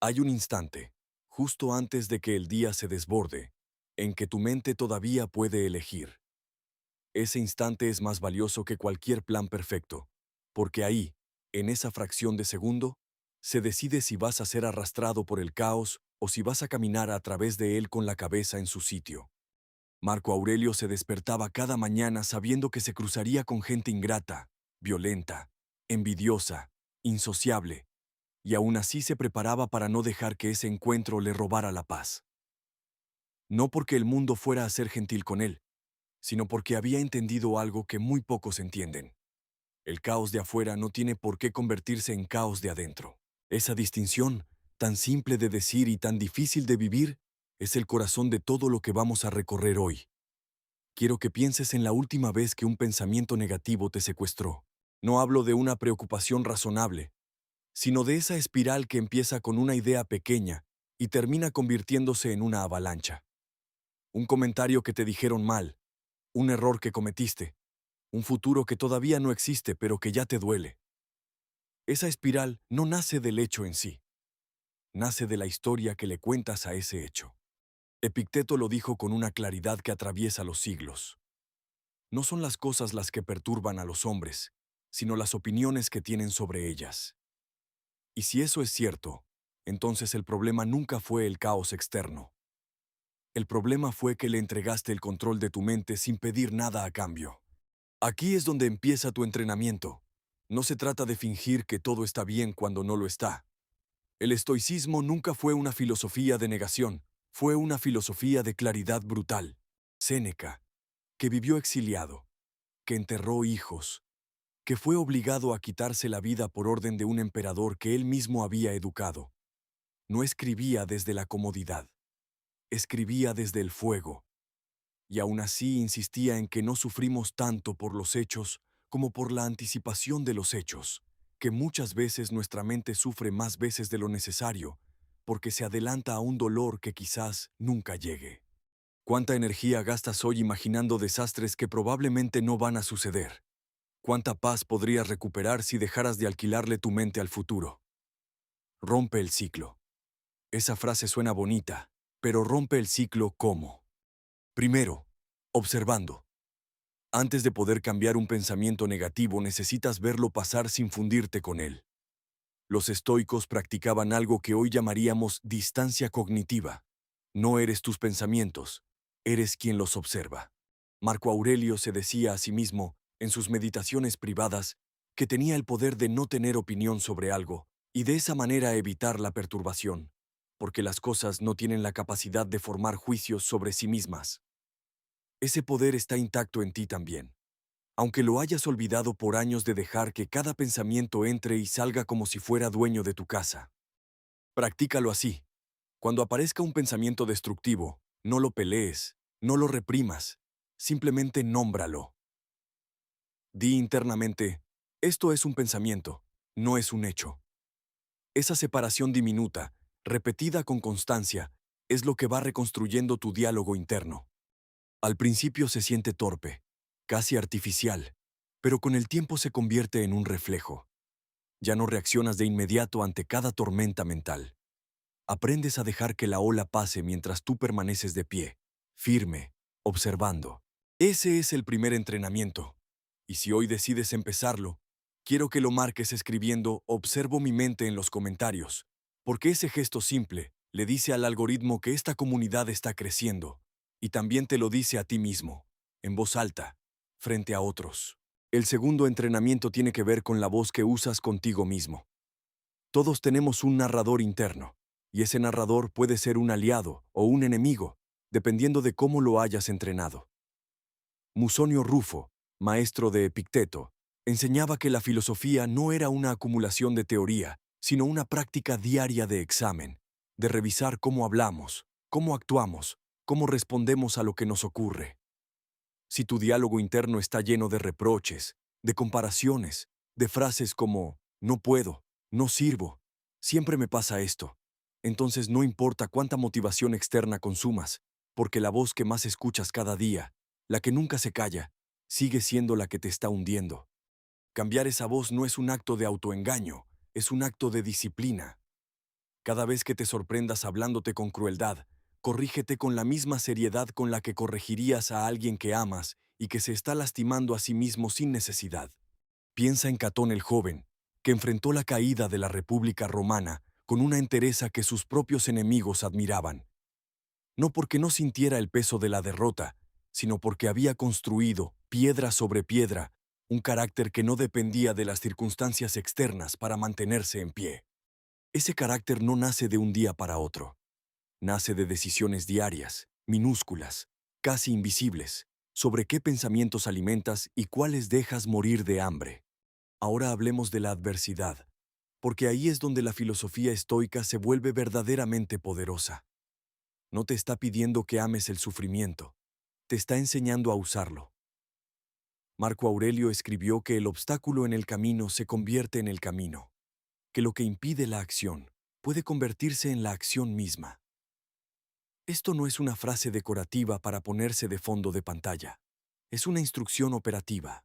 Hay un instante, justo antes de que el día se desborde, en que tu mente todavía puede elegir. Ese instante es más valioso que cualquier plan perfecto, porque ahí, en esa fracción de segundo, se decide si vas a ser arrastrado por el caos o si vas a caminar a través de él con la cabeza en su sitio. Marco Aurelio se despertaba cada mañana sabiendo que se cruzaría con gente ingrata, violenta, envidiosa, insociable, y aún así se preparaba para no dejar que ese encuentro le robara la paz. No porque el mundo fuera a ser gentil con él, sino porque había entendido algo que muy pocos entienden. El caos de afuera no tiene por qué convertirse en caos de adentro. Esa distinción, tan simple de decir y tan difícil de vivir, es el corazón de todo lo que vamos a recorrer hoy. Quiero que pienses en la última vez que un pensamiento negativo te secuestró. No hablo de una preocupación razonable, sino de esa espiral que empieza con una idea pequeña y termina convirtiéndose en una avalancha. Un comentario que te dijeron mal, un error que cometiste, un futuro que todavía no existe pero que ya te duele. Esa espiral no nace del hecho en sí, nace de la historia que le cuentas a ese hecho. Epicteto lo dijo con una claridad que atraviesa los siglos. No son las cosas las que perturban a los hombres, sino las opiniones que tienen sobre ellas. Y si eso es cierto, entonces el problema nunca fue el caos externo. El problema fue que le entregaste el control de tu mente sin pedir nada a cambio. Aquí es donde empieza tu entrenamiento. No se trata de fingir que todo está bien cuando no lo está. El estoicismo nunca fue una filosofía de negación, fue una filosofía de claridad brutal. Séneca, que vivió exiliado, que enterró hijos, que fue obligado a quitarse la vida por orden de un emperador que él mismo había educado. No escribía desde la comodidad, escribía desde el fuego, y aún así insistía en que no sufrimos tanto por los hechos como por la anticipación de los hechos, que muchas veces nuestra mente sufre más veces de lo necesario, porque se adelanta a un dolor que quizás nunca llegue. ¿Cuánta energía gastas hoy imaginando desastres que probablemente no van a suceder? ¿Cuánta paz podrías recuperar si dejaras de alquilarle tu mente al futuro? Rompe el ciclo. Esa frase suena bonita, pero rompe el ciclo ¿cómo? Primero, observando. Antes de poder cambiar un pensamiento negativo necesitas verlo pasar sin fundirte con él. Los estoicos practicaban algo que hoy llamaríamos distancia cognitiva. No eres tus pensamientos, eres quien los observa. Marco Aurelio se decía a sí mismo, en sus meditaciones privadas, que tenía el poder de no tener opinión sobre algo, y de esa manera evitar la perturbación, porque las cosas no tienen la capacidad de formar juicios sobre sí mismas. Ese poder está intacto en ti también. Aunque lo hayas olvidado por años de dejar que cada pensamiento entre y salga como si fuera dueño de tu casa. Practícalo así. Cuando aparezca un pensamiento destructivo, no lo pelees, no lo reprimas, simplemente nómbralo. Di internamente, esto es un pensamiento, no es un hecho. Esa separación diminuta, repetida con constancia, es lo que va reconstruyendo tu diálogo interno. Al principio se siente torpe, casi artificial, pero con el tiempo se convierte en un reflejo. Ya no reaccionas de inmediato ante cada tormenta mental. Aprendes a dejar que la ola pase mientras tú permaneces de pie, firme, observando. Ese es el primer entrenamiento. Y si hoy decides empezarlo, quiero que lo marques escribiendo "Observo mi mente" en los comentarios, porque ese gesto simple le dice al algoritmo que esta comunidad está creciendo, y también te lo dice a ti mismo, en voz alta, frente a otros. El segundo entrenamiento tiene que ver con la voz que usas contigo mismo. Todos tenemos un narrador interno, y ese narrador puede ser un aliado o un enemigo, dependiendo de cómo lo hayas entrenado. Musonio Rufo, maestro de Epicteto, enseñaba que la filosofía no era una acumulación de teoría, sino una práctica diaria de examen, de revisar cómo hablamos, cómo actuamos, cómo respondemos a lo que nos ocurre. Si tu diálogo interno está lleno de reproches, de comparaciones, de frases como "no puedo", "no sirvo", "siempre me pasa esto", entonces no importa cuánta motivación externa consumas, porque la voz que más escuchas cada día, la que nunca se calla, sigue siendo la que te está hundiendo. Cambiar esa voz no es un acto de autoengaño, es un acto de disciplina. Cada vez que te sorprendas hablándote con crueldad, corrígete con la misma seriedad con la que corregirías a alguien que amas y que se está lastimando a sí mismo sin necesidad. Piensa en Catón el joven, que enfrentó la caída de la República Romana con una entereza que sus propios enemigos admiraban. No porque no sintiera el peso de la derrota, sino porque había construido, piedra sobre piedra, un carácter que no dependía de las circunstancias externas para mantenerse en pie. Ese carácter no nace de un día para otro. Nace de decisiones diarias, minúsculas, casi invisibles, sobre qué pensamientos alimentas y cuáles dejas morir de hambre. Ahora hablemos de la adversidad, porque ahí es donde la filosofía estoica se vuelve verdaderamente poderosa. No te está pidiendo que ames el sufrimiento, te está enseñando a usarlo. Marco Aurelio escribió que el obstáculo en el camino se convierte en el camino, que lo que impide la acción puede convertirse en la acción misma. Esto no es una frase decorativa para ponerse de fondo de pantalla, es una instrucción operativa.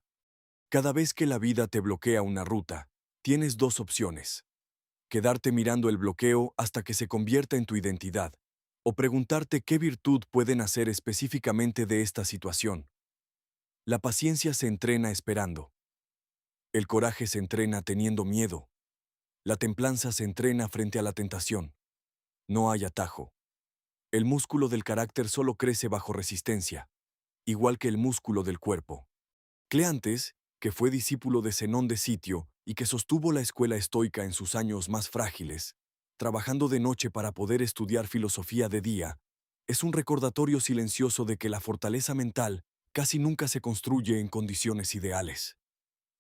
Cada vez que la vida te bloquea una ruta, tienes dos opciones: quedarte mirando el bloqueo hasta que se convierta en tu identidad, o preguntarte qué virtud puede nacer específicamente de esta situación. La paciencia se entrena esperando. El coraje se entrena teniendo miedo. La templanza se entrena frente a la tentación. No hay atajo. El músculo del carácter solo crece bajo resistencia, igual que el músculo del cuerpo. Cleantes, que fue discípulo de Zenón de Sitio y que sostuvo la escuela estoica en sus años más frágiles, trabajando de noche para poder estudiar filosofía de día, es un recordatorio silencioso de que la fortaleza mental casi nunca se construye en condiciones ideales.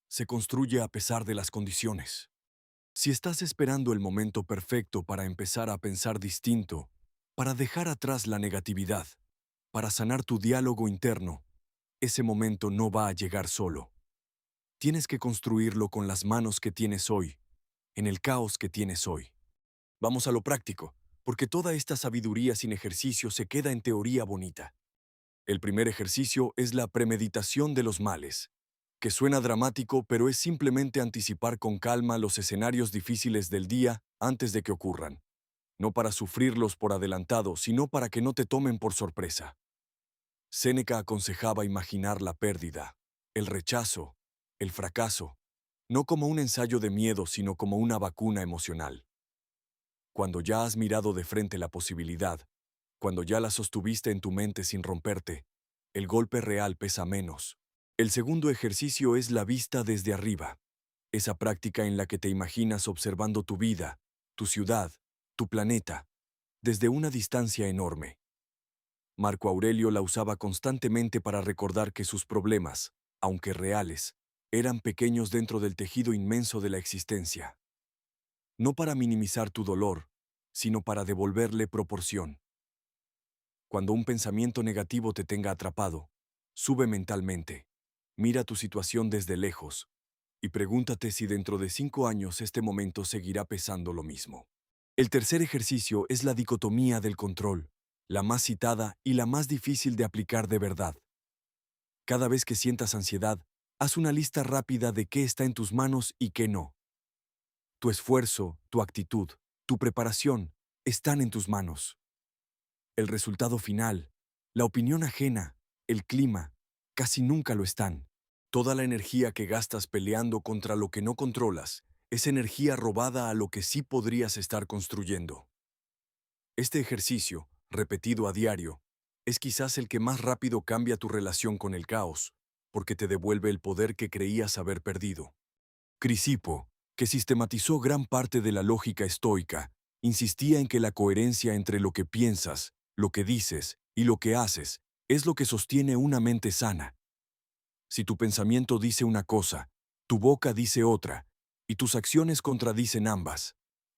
Se construye a pesar de las condiciones. Si estás esperando el momento perfecto para empezar a pensar distinto, para dejar atrás la negatividad, para sanar tu diálogo interno, ese momento no va a llegar solo. Tienes que construirlo con las manos que tienes hoy, en el caos que tienes hoy. Vamos a lo práctico, porque toda esta sabiduría sin ejercicio se queda en teoría bonita. El primer ejercicio es la premeditación de los males, que suena dramático, pero es simplemente anticipar con calma los escenarios difíciles del día antes de que ocurran. No para sufrirlos por adelantado, sino para que no te tomen por sorpresa. Séneca aconsejaba imaginar la pérdida, el rechazo, el fracaso, no como un ensayo de miedo, sino como una vacuna emocional. Cuando ya has mirado de frente la posibilidad, cuando ya la sostuviste en tu mente sin romperte, el golpe real pesa menos. El segundo ejercicio es la vista desde arriba, esa práctica en la que te imaginas observando tu vida, tu ciudad, tu planeta, desde una distancia enorme. Marco Aurelio la usaba constantemente para recordar que sus problemas, aunque reales, eran pequeños dentro del tejido inmenso de la existencia. No para minimizar tu dolor, sino para devolverle proporción. Cuando un pensamiento negativo te tenga atrapado, sube mentalmente, mira tu situación desde lejos, y pregúntate si dentro de 5 años este momento seguirá pesando lo mismo. El tercer ejercicio es la dicotomía del control, la más citada y la más difícil de aplicar de verdad. Cada vez que sientas ansiedad, haz una lista rápida de qué está en tus manos y qué no. Tu esfuerzo, tu actitud, tu preparación están en tus manos. El resultado final, la opinión ajena, el clima, casi nunca lo están. Toda la energía que gastas peleando contra lo que no controlas es energía robada a lo que sí podrías estar construyendo. Este ejercicio, repetido a diario, es quizás el que más rápido cambia tu relación con el caos, porque te devuelve el poder que creías haber perdido. Crisipo, que sistematizó gran parte de la lógica estoica, insistía en que la coherencia entre lo que piensas, lo que dices y lo que haces es lo que sostiene una mente sana. Si tu pensamiento dice una cosa, tu boca dice otra, y tus acciones contradicen ambas,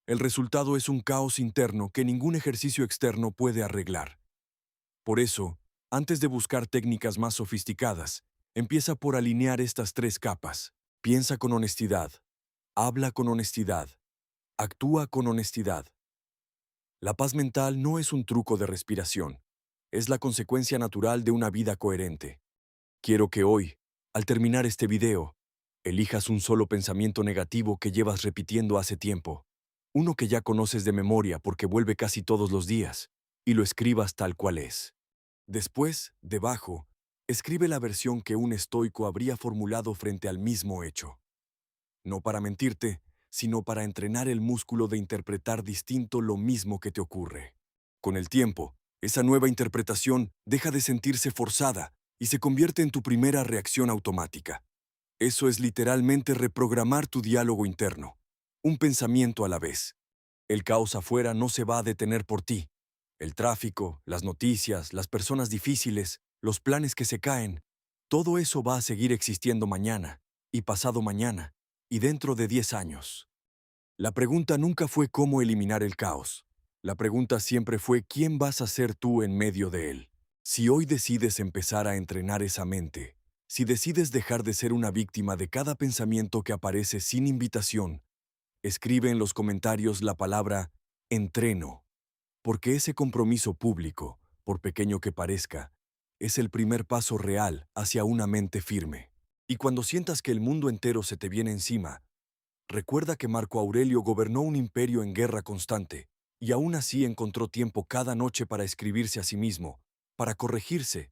el resultado es un caos interno que ningún ejercicio externo puede arreglar. Por eso, antes de buscar técnicas más sofisticadas, empieza por alinear estas 3 capas. Piensa con honestidad, habla con honestidad, actúa con honestidad. La paz mental no es un truco de respiración, es la consecuencia natural de una vida coherente. Quiero que hoy, al terminar este video, elijas un solo pensamiento negativo que llevas repitiendo hace tiempo. Uno que ya conoces de memoria porque vuelve casi todos los días, y lo escribas tal cual es. Después, debajo, escribe la versión que un estoico habría formulado frente al mismo hecho. No para mentirte, sino para entrenar el músculo de interpretar distinto lo mismo que te ocurre. Con el tiempo, esa nueva interpretación deja de sentirse forzada y se convierte en tu primera reacción automática. Eso es literalmente reprogramar tu diálogo interno, un pensamiento a la vez. El caos afuera no se va a detener por ti. El tráfico, las noticias, las personas difíciles, los planes que se caen, todo eso va a seguir existiendo mañana, y pasado mañana, y dentro de 10 años. La pregunta nunca fue cómo eliminar el caos. La pregunta siempre fue quién vas a ser tú en medio de él. Si hoy decides empezar a entrenar esa mente, si decides dejar de ser una víctima de cada pensamiento que aparece sin invitación, escribe en los comentarios la palabra entreno, porque ese compromiso público, por pequeño que parezca, es el primer paso real hacia una mente firme. Y cuando sientas que el mundo entero se te viene encima, recuerda que Marco Aurelio gobernó un imperio en guerra constante, y aún así encontró tiempo cada noche para escribirse a sí mismo, para corregirse,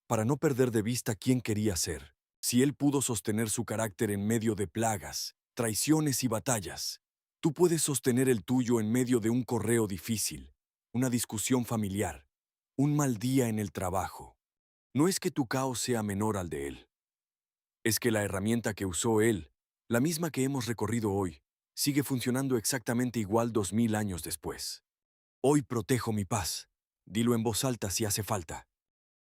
para no perder de vista quién quería ser. Si él pudo sostener su carácter en medio de plagas, traiciones y batallas, tú puedes sostener el tuyo en medio de un correo difícil, una discusión familiar, un mal día en el trabajo. No es que tu caos sea menor al de él. Es que la herramienta que usó él, la misma que hemos recorrido hoy, sigue funcionando exactamente igual 2000 años después. Hoy protejo mi paz. Dilo en voz alta si hace falta.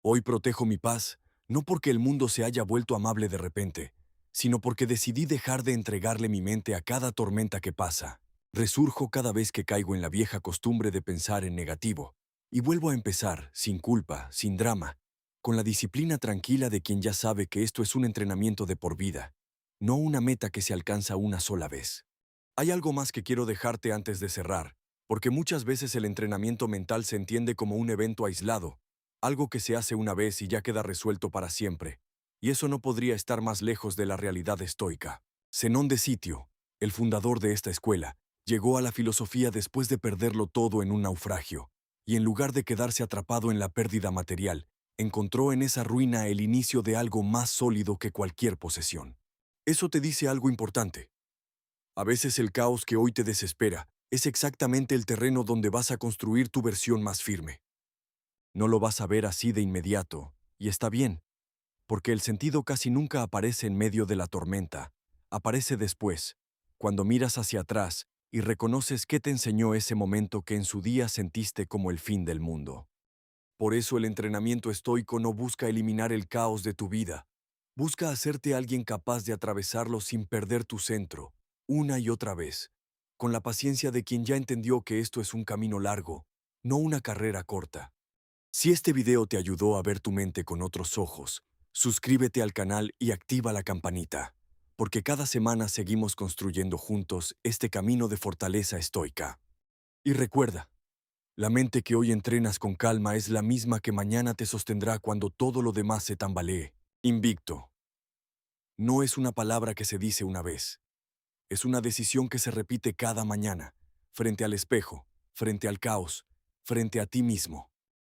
Hoy protejo mi paz, no porque el mundo se haya vuelto amable de repente, sino porque decidí dejar de entregarle mi mente a cada tormenta que pasa. Resurjo cada vez que caigo en la vieja costumbre de pensar en negativo, y vuelvo a empezar, sin culpa, sin drama, con la disciplina tranquila de quien ya sabe que esto es un entrenamiento de por vida, no una meta que se alcanza una sola vez. Hay algo más que quiero dejarte antes de cerrar, porque muchas veces el entrenamiento mental se entiende como un evento aislado, algo que se hace una vez y ya queda resuelto para siempre, y eso no podría estar más lejos de la realidad estoica. Zenón de Sitio, el fundador de esta escuela, llegó a la filosofía después de perderlo todo en un naufragio, y en lugar de quedarse atrapado en la pérdida material, encontró en esa ruina el inicio de algo más sólido que cualquier posesión. Eso te dice algo importante. A veces el caos que hoy te desespera es exactamente el terreno donde vas a construir tu versión más firme. No lo vas a ver así de inmediato, y está bien, porque el sentido casi nunca aparece en medio de la tormenta, aparece después, cuando miras hacia atrás y reconoces qué te enseñó ese momento que en su día sentiste como el fin del mundo. Por eso el entrenamiento estoico no busca eliminar el caos de tu vida, busca hacerte alguien capaz de atravesarlo sin perder tu centro, una y otra vez, con la paciencia de quien ya entendió que esto es un camino largo, no una carrera corta. Si este video te ayudó a ver tu mente con otros ojos, suscríbete al canal y activa la campanita, porque cada semana seguimos construyendo juntos este camino de fortaleza estoica. Y recuerda, la mente que hoy entrenas con calma es la misma que mañana te sostendrá cuando todo lo demás se tambalee. Invicto. No es una palabra que se dice una vez. Es una decisión que se repite cada mañana, frente al espejo, frente al caos, frente a ti mismo.